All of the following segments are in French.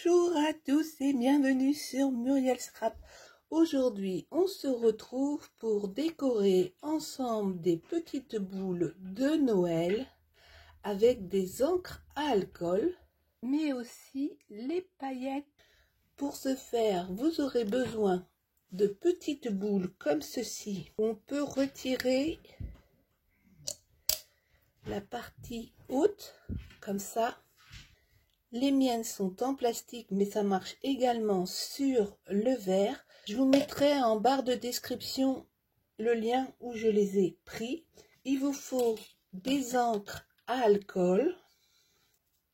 Bonjour à tous et bienvenue sur Muriel Scrap. Aujourd'hui, on se retrouve pour décorer ensemble des petites boules de Noël avec des encres à alcool, mais aussi les paillettes. Pour ce faire, vous aurez besoin de petites boules comme ceci. On peut retirer la partie haute, comme ça. Les miennes sont en plastique, mais ça marche également sur le verre. Je vous mettrai en barre de description le lien où je les ai pris. Il vous faut des encres à alcool.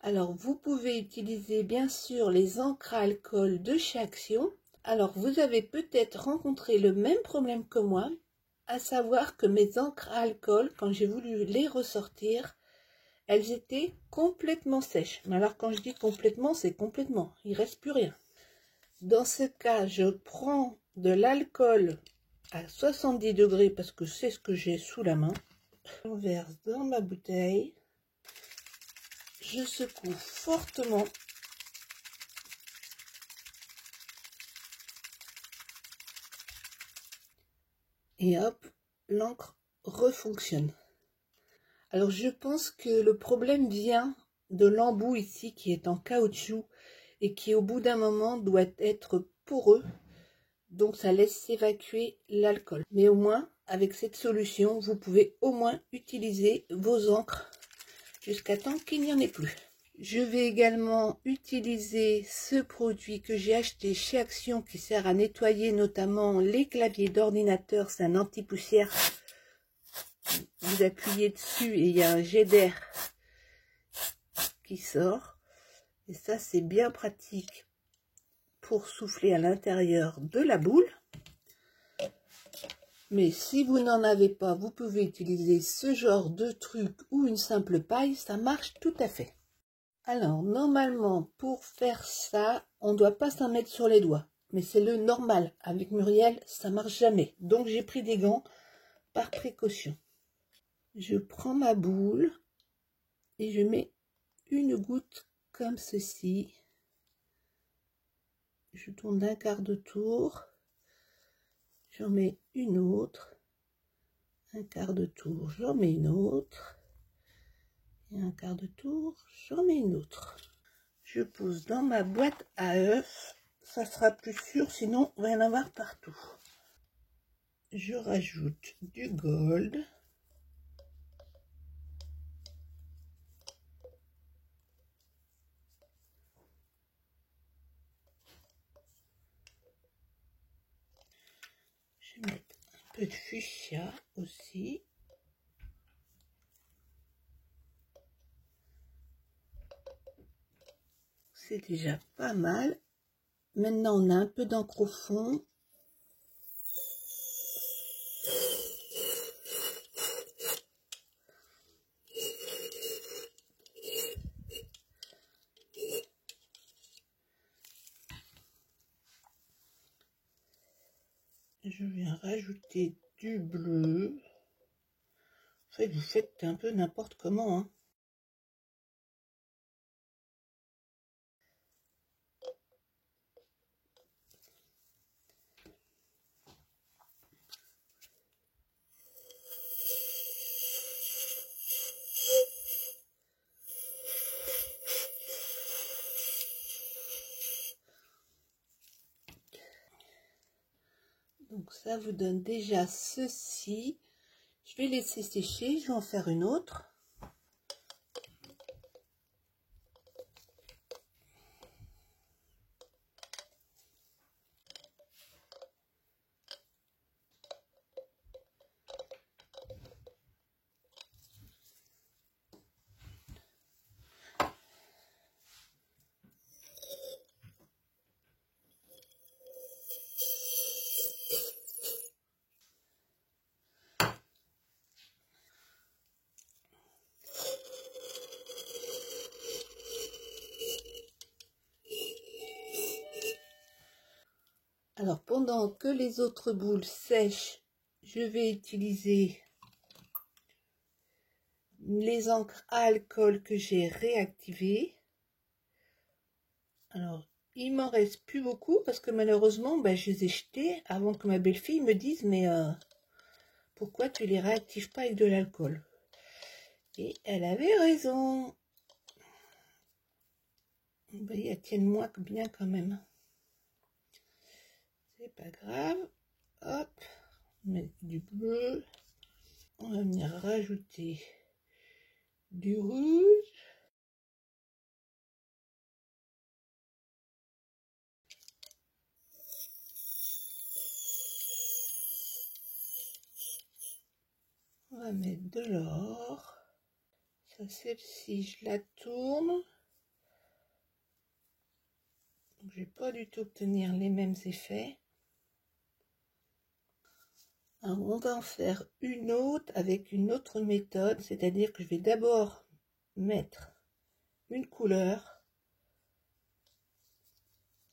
Alors, vous pouvez utiliser bien sûr les encres à alcool de chez Action. Alors, vous avez peut-être rencontré le même problème que moi, à savoir que mes encres à alcool, quand j'ai voulu les ressortir, elles étaient complètement sèches. Mais alors quand je dis complètement, c'est complètement. Il ne reste plus rien. Dans ce cas, je prends de l'alcool à 70 degrés parce que c'est ce que j'ai sous la main. Je verse dans ma bouteille. Je secoue fortement. Et hop, l'encre refonctionne. Alors je pense que le problème vient de l'embout ici qui est en caoutchouc et qui au bout d'un moment doit être poreux, donc ça laisse s'évacuer l'alcool. Mais au moins avec cette solution vous pouvez au moins utiliser vos encres jusqu'à temps qu'il n'y en ait plus. Je vais également utiliser ce produit que j'ai acheté chez Action qui sert à nettoyer notamment les claviers d'ordinateur. C'est un anti-poussière. Vous appuyez dessus et il y a un jet d'air qui sort. Et ça, c'est bien pratique pour souffler à l'intérieur de la boule. Mais si vous n'en avez pas, vous pouvez utiliser ce genre de truc ou une simple paille. Ça marche tout à fait. Alors, normalement, pour faire ça, on ne doit pas s'en mettre sur les doigts. Mais c'est le normal. Avec Muriel, ça marche jamais. Donc, j'ai pris des gants par précaution. Je prends ma boule et je mets une goutte comme ceci. Je tourne d'un quart de tour. J'en mets une autre. Un quart de tour, j'en mets une autre. Et un quart de tour, j'en mets une autre. Je pose dans ma boîte à œufs. Ça sera plus sûr, sinon il va y en avoir partout. Je rajoute du gold. Je vais mettre un peu de fuchsia aussi. C'est déjà pas mal. Maintenant, on a un peu d'encre au fond. Je viens rajouter du bleu. En fait, vous faites un peu n'importe comment, hein. Donc ça vous donne déjà ceci. Je vais laisser sécher, je vais en faire une autre. Alors, pendant que les autres boules sèchent, je vais utiliser les encres à alcool que j'ai réactivées. Alors, il m'en reste plus beaucoup parce que malheureusement, ben, je les ai jetés avant que ma belle-fille me dise mais pourquoi tu les réactives pas avec de l'alcool? Et elle avait raison. Ben, elles tiennent moins bien quand même. C'est pas grave. Hop, on met du bleu. On va venir rajouter du rouge. On va mettre de l'or. Ça, celle-ci, je la tourne. Donc, je vais pas du tout obtenir les mêmes effets. Alors, on va en faire une autre avec une autre méthode, c'est-à-dire que je vais d'abord mettre une couleur,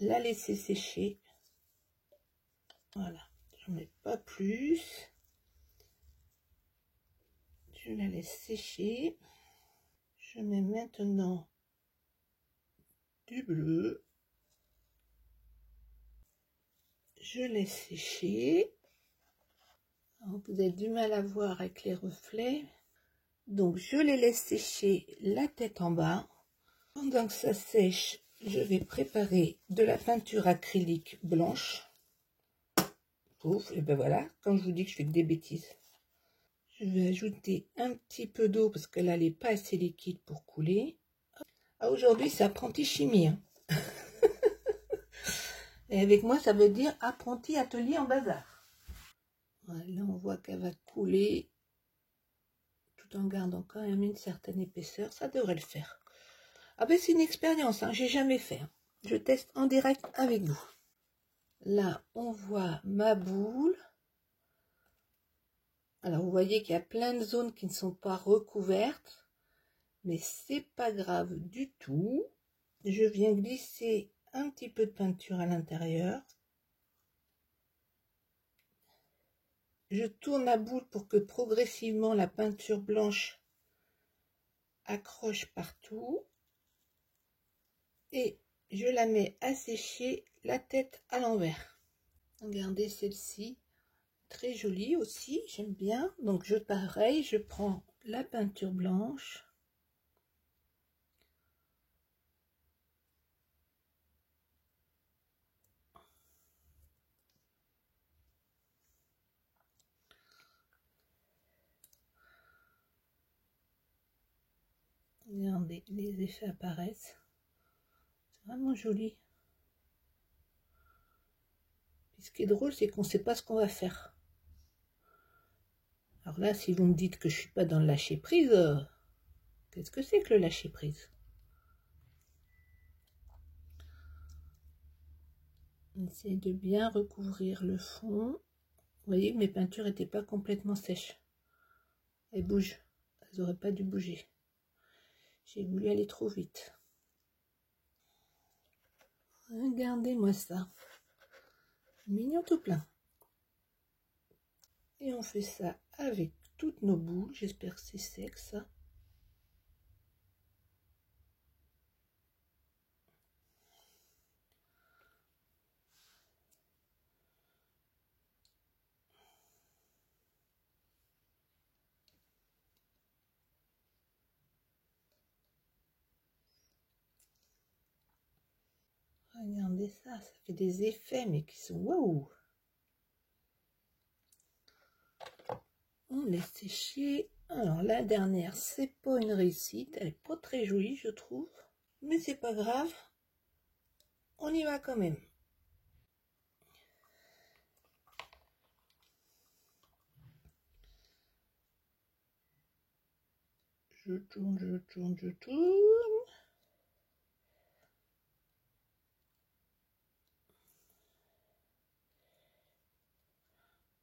la laisser sécher. Voilà, j'en mets pas plus. Je la laisse sécher. Je mets maintenant du bleu. Je laisse sécher. Alors, vous avez du mal à voir avec les reflets. Donc, je les laisse sécher la tête en bas. Pendant que ça sèche, je vais préparer de la peinture acrylique blanche. Pouf, et ben voilà, quand je vous dis que je fais que des bêtises. Je vais ajouter un petit peu d'eau parce que là, elle n'est pas assez liquide pour couler. Ah, aujourd'hui, c'est apprenti chimie. Hein. Et avec moi, ça veut dire apprenti atelier en bazar. Voilà, là, on voit qu'elle va couler tout en gardant quand même une certaine épaisseur. Ça devrait le faire. Ah ben, c'est une expérience, hein, j'ai jamais fait. Hein. Je teste en direct avec vous. Là, on voit ma boule. Alors, vous voyez qu'il y a plein de zones qui ne sont pas recouvertes. Mais c'est pas grave du tout. Je viens glisser un petit peu de peinture à l'intérieur. Je tourne la boule pour que progressivement la peinture blanche accroche partout. Et je la mets à sécher la tête à l'envers. Regardez celle-ci, très jolie aussi, j'aime bien. Donc pareil, je prends la peinture blanche. Regardez, les effets apparaissent. C'est vraiment joli. Et ce qui est drôle, c'est qu'on ne sait pas ce qu'on va faire. Alors là, si vous me dites que je ne suis pas dans le lâcher prise, qu'est-ce que c'est que le lâcher prise? J'essaie de bien recouvrir le fond. Vous voyez que mes peintures n'étaient pas complètement sèches. Elles bougent. Elles n'auraient pas dû bouger. J'ai voulu aller trop vite. Regardez-moi ça. Mignon tout plein. Et on fait ça avec toutes nos boules. J'espère que c'est sec ça. Regardez ça, ça fait des effets mais qui sont waouh. On laisse sécher. Alors la dernière, c'est pas une réussite, elle est pas très jolie je trouve, mais c'est pas grave, on y va quand même. Je tourne, je tourne, je tourne.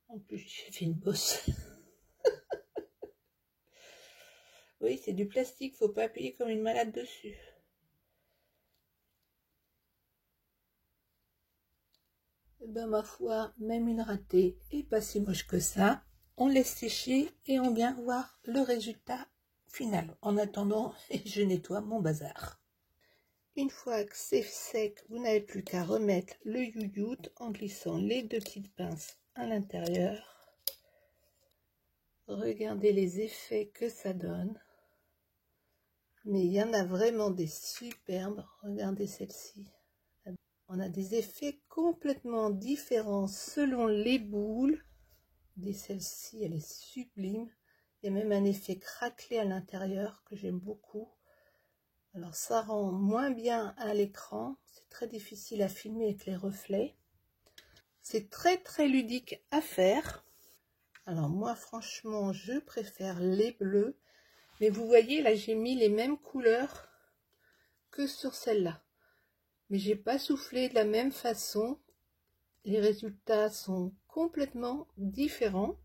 En plus j'ai fait une bosse. Oui, c'est du plastique, faut pas appuyer comme une malade dessus. Et ben ma foi, même une ratée est pas si moche que ça. On laisse sécher et on vient voir le résultat final. En attendant, je nettoie mon bazar. Une fois que c'est sec, vous n'avez plus qu'à remettre le you-yout en glissant les deux petites pinces à l'intérieur. Regardez les effets que ça donne. Mais il y en a vraiment des superbes. Regardez celle-ci. On a des effets complètement différents selon les boules. Celle-ci, elle est sublime. Il y a même un effet craquelé à l'intérieur que j'aime beaucoup. Alors ça rend moins bien à l'écran. C'est très difficile à filmer avec les reflets. C'est très ludique à faire. Alors moi franchement je préfère les bleus. Mais vous voyez là j'ai mis les mêmes couleurs que sur celle-là. Mais j'ai pas soufflé de la même façon. Les résultats sont complètement différents.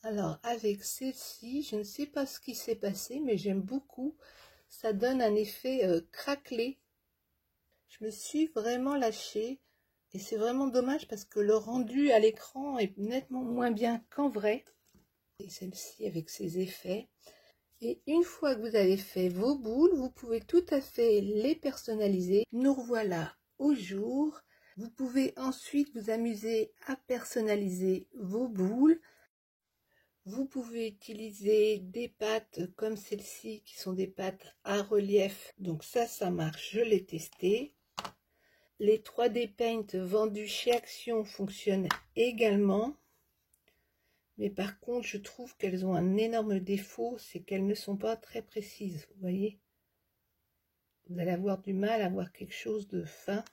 Alors avec celle-ci, je ne sais pas ce qui s'est passé, mais j'aime beaucoup. Ça donne un effet craquelé. Je me suis vraiment lâchée. Et c'est vraiment dommage parce que le rendu à l'écran est nettement moins bien qu'en vrai. Et celle-ci avec ses effets. Et une fois que vous avez fait vos boules, vous pouvez tout à fait les personnaliser. Nous revoilà au jour. Vous pouvez ensuite vous amuser à personnaliser vos boules. Vous pouvez utiliser des pâtes comme celle-ci qui sont des pâtes à relief. Donc ça marche, je l'ai testé. Les 3D Paint vendus chez Action fonctionnent également. Mais par contre, je trouve qu'elles ont un énorme défaut, c'est qu'elles ne sont pas très précises. Vous voyez? Vous allez avoir du mal à avoir quelque chose de fin.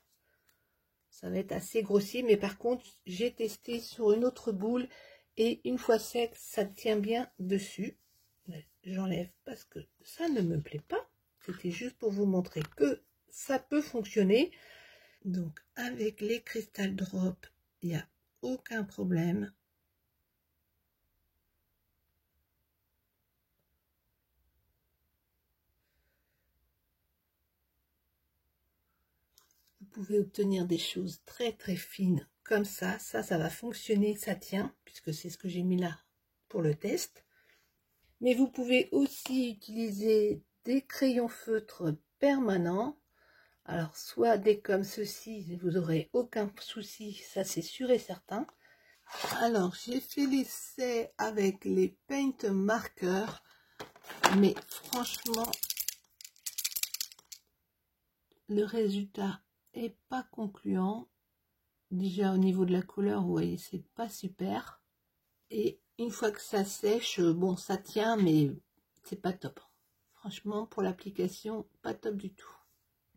Ça va être assez grossier, mais par contre, j'ai testé sur une autre boule et une fois sec, ça tient bien dessus. J'enlève parce que ça ne me plaît pas. C'était juste pour vous montrer que ça peut fonctionner. Donc, avec les Crystal Drop, il n'y a aucun problème. Vous pouvez obtenir des choses très fines comme ça. Ça va fonctionner, ça tient, puisque c'est ce que j'ai mis là pour le test. Mais vous pouvez aussi utiliser des crayons feutres permanents. Alors, soit des comme ceci, vous n'aurez aucun souci, ça c'est sûr et certain. Alors, j'ai fait l'essai avec les paint markers, mais franchement, le résultat est pas concluant. Déjà au niveau de la couleur, vous voyez, c'est pas super. Et une fois que ça sèche, bon, ça tient, mais c'est pas top. Franchement, pour l'application, pas top du tout.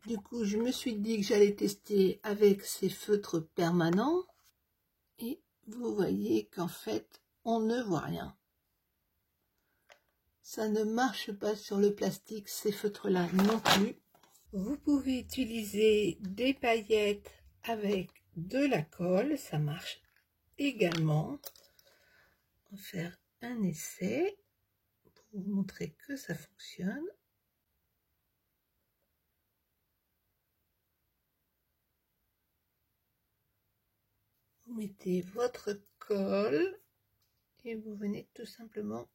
Du coup, je me suis dit que j'allais tester avec ces feutres permanents. Et vous voyez qu'en fait, on ne voit rien. Ça ne marche pas sur le plastique, ces feutres-là non plus. Vous pouvez utiliser des paillettes avec de la colle, ça marche également. On va faire un essai pour vous montrer que ça fonctionne. Vous mettez votre colle et vous venez tout simplement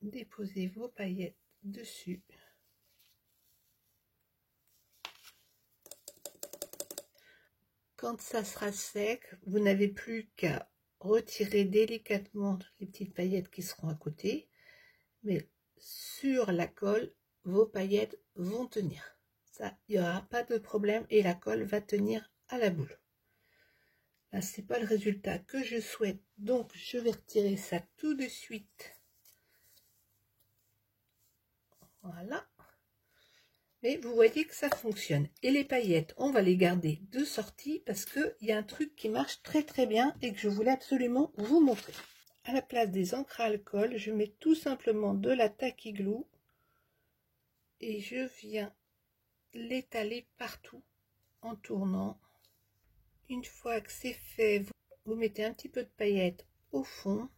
déposer vos paillettes dessus. Quand ça sera sec, vous n'avez plus qu'à retirer délicatement les petites paillettes qui seront à côté, mais sur la colle, vos paillettes vont tenir. Ça, il n'y aura pas de problème et la colle va tenir à la boule. Là, c'est pas le résultat que je souhaite, donc je vais retirer ça tout de suite. Voilà. Et vous voyez que ça fonctionne. Et les paillettes, on va les garder de sortie parce qu'il y a un truc qui marche très bien et que je voulais absolument vous montrer. À la place des encres à alcool, je mets tout simplement de la tacky glue et je viens l'étaler partout en tournant. Une fois que c'est fait, vous mettez un petit peu de paillettes au fond.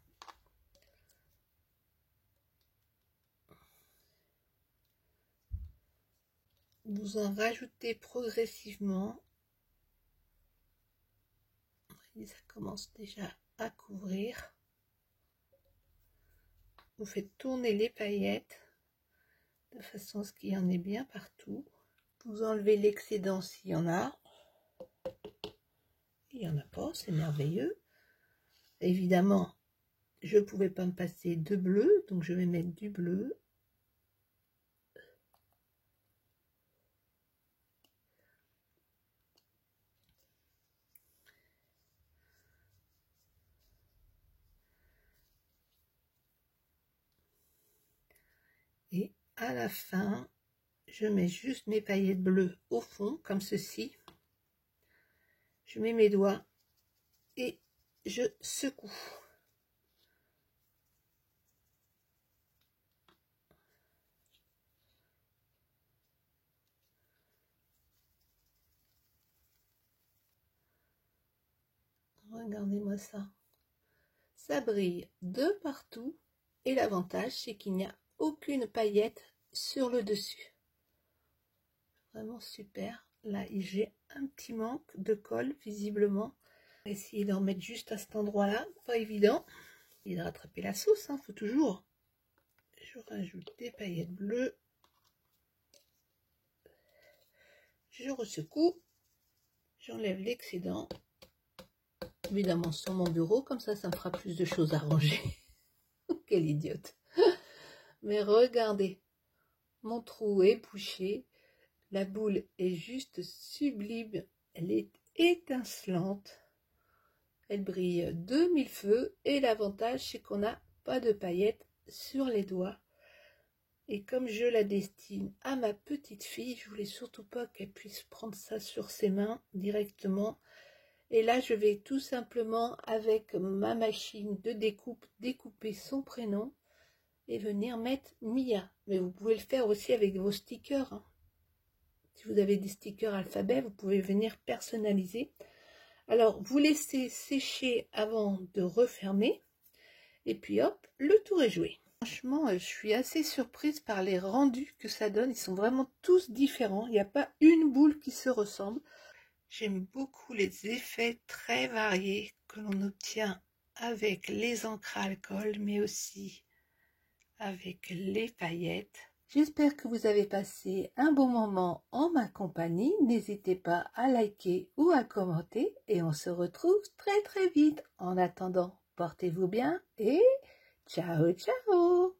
Vous en rajoutez progressivement. Et ça commence déjà à couvrir. Vous faites tourner les paillettes de façon à ce qu'il y en ait bien partout. Vous enlevez l'excédent s'il y en a. Il n'y en a pas, c'est merveilleux. Évidemment, je ne pouvais pas me passer de bleu, donc je vais mettre du bleu. Et à la fin, je mets juste mes paillettes bleues au fond, comme ceci. Je mets mes doigts et je secoue. Regardez-moi ça. Ça brille de partout et l'avantage, c'est qu'il n'y a aucune paillette sur le dessus. Vraiment super. Là, j'ai un petit manque de colle, visiblement. On va essayer d'en mettre juste à cet endroit-là. Pas évident. Il de rattraper la sauce, hein, faut toujours. Je rajoute des paillettes bleues. Je ressecoue. J'enlève l'excédent. Évidemment sur mon bureau, comme ça me fera plus de choses à ranger. Quelle idiote. Mais regardez, mon trou est bouché. La boule est juste sublime. Elle est étincelante. Elle brille de mille feux. Et l'avantage, c'est qu'on n'a pas de paillettes sur les doigts. Et comme je la destine à ma petite fille, je voulais surtout pas qu'elle puisse prendre ça sur ses mains directement. Et là, je vais tout simplement, avec ma machine de découpe, découper son prénom et venir mettre Mia. Mais vous pouvez le faire aussi avec vos stickers, hein. Si vous avez des stickers alphabet, vous pouvez venir personnaliser. Alors, vous laissez sécher avant de refermer. Et puis hop, le tour est joué. Franchement, je suis assez surprise par les rendus que ça donne. Ils sont vraiment tous différents. Il n'y a pas une boule qui se ressemble. J'aime beaucoup les effets très variés que l'on obtient avec les encres à alcool, mais aussi avec les paillettes. J'espère que vous avez passé un bon moment en ma compagnie. N'hésitez pas à liker ou à commenter et on se retrouve très vite. En attendant, portez-vous bien et ciao ciao!